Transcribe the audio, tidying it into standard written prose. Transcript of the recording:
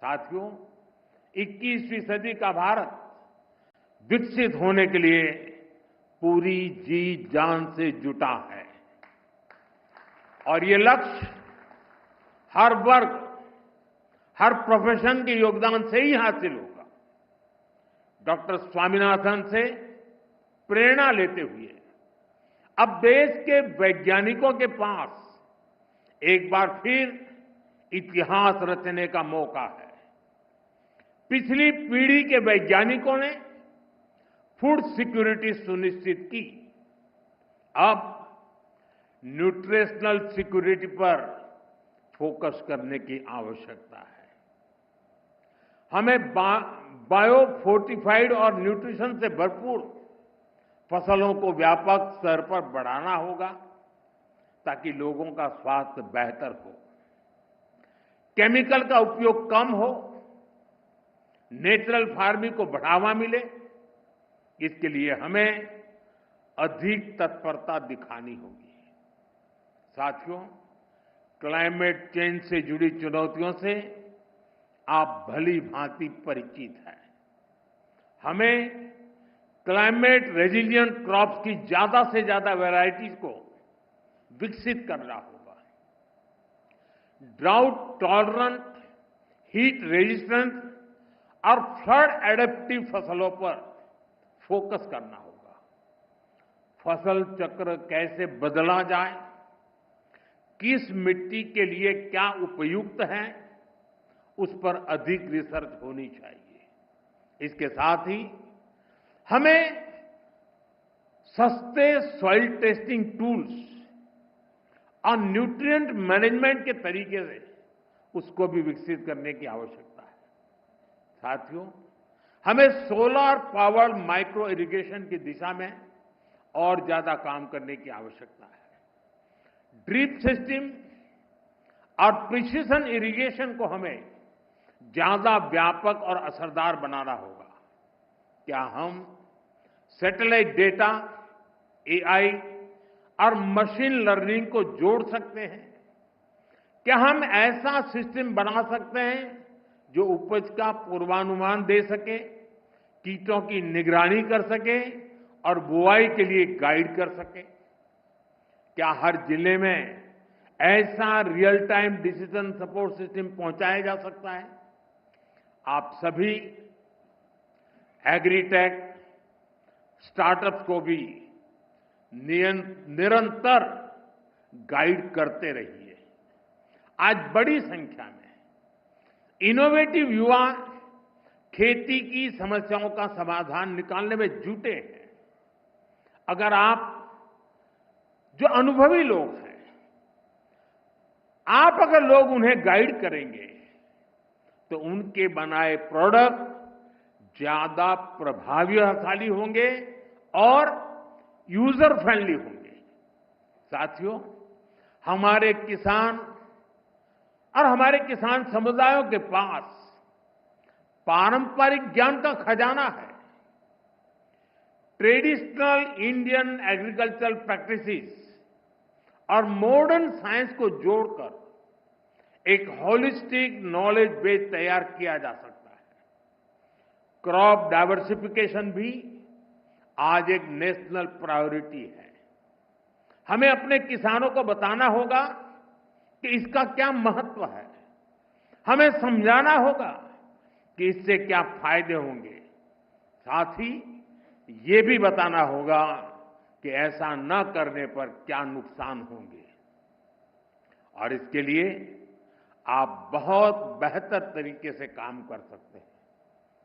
साथियों, 21वीं सदी का भारत विकसित होने के लिए पूरी जी जान से जुटा है और ये लक्ष्य हर वर्ग, हर प्रोफेशन के योगदान से ही हासिल होगा। डॉक्टर स्वामीनाथन से प्रेरणा लेते हुए अब देश के वैज्ञानिकों के पास एक बार फिर इतिहास रचने का मौका है। पिछली पीढ़ी के वैज्ञानिकों ने फूड सिक्योरिटी सुनिश्चित की। अब न्यूट्रिशनल सिक्योरिटी पर फोकस करने की आवश्यकता है। हमें बायो फोर्टिफाइड और न्यूट्रिशन से भरपूर फसलों को व्यापक स्तर पर बढ़ाना होगा ताकि लोगों का स्वास्थ्य बेहतर हो, केमिकल का उपयोग कम हो, नेचुरल फार्मिंग को बढ़ावा मिले। इसके लिए हमें अधिक तत्परता दिखानी होगी। साथियों, क्लाइमेट चेंज से जुड़ी चुनौतियों से आप भली भांति परिचित हैं। हमें क्लाइमेट रेजिलिएंट क्रॉप्स की ज्यादा से ज्यादा वैरायटीज को विकसित करना होगा। ड्राउट टॉलरेंट, हीट रेजिस्टेंट और फ्लड एडेप्टिव फसलों पर फोकस करना होगा। फसल चक्र कैसे बदला जाए, किस मिट्टी के लिए क्या उपयुक्त है, उस पर अधिक रिसर्च होनी चाहिए। इसके साथ ही हमें सस्ते सॉइल टेस्टिंग टूल्स और न्यूट्रिएंट मैनेजमेंट के तरीके से उसको भी विकसित करने की आवश्यकता है। साथियों, हमें सोलर पावर्ड माइक्रो इरिगेशन की दिशा में और ज्यादा काम करने की आवश्यकता है। ड्रिप सिस्टम और प्रिसिशन इरिगेशन को हमें ज्यादा व्यापक और असरदार बनाना होगा। क्या हम सैटेलाइट डेटा, एआई और मशीन लर्निंग को जोड़ सकते हैं? क्या हम ऐसा सिस्टम बना सकते हैं जो उपज का पूर्वानुमान दे सके, कीटों की निगरानी कर सके और बुआई के लिए गाइड कर सके? क्या हर जिले में ऐसा real time decision support system पहुंचाया जा सकता है? आप सभी एग्रीटेक स्टार्टअप्स को भी निरंतर गाइड करते रहिए। आज बड़ी संख्या में इनोवेटिव युवा खेती की समस्याओं का समाधान निकालने में जुटे हैं। अगर आप जो अनुभवी लोग हैं, आप अगर लोग उन्हें गाइड करेंगे तो उनके बनाए प्रोडक्ट ज्यादा प्रभावशाली होंगे और यूजर फ्रेंडली होंगे। साथियों, हमारे किसान और हमारे किसान समुदायों के पास पारंपरिक ज्ञान का खजाना है। ट्रेडिशनल इंडियन एग्रीकल्चरल प्रैक्टिसेस और मॉडर्न साइंस को जोड़कर एक होलिस्टिक नॉलेज बेस तैयार किया जा सकता है। क्रॉप डाइवर्सिफिकेशन भी आज एक नेशनल प्रायोरिटी है। हमें अपने किसानों को बताना होगा कि इसका क्या महत्व है। हमें समझाना होगा कि इससे क्या फायदे होंगे। साथ ही ये भी बताना होगा कि ऐसा न करने पर क्या नुकसान होंगे। और इसके लिए आप बहुत बेहतर तरीके से काम कर सकते हैं।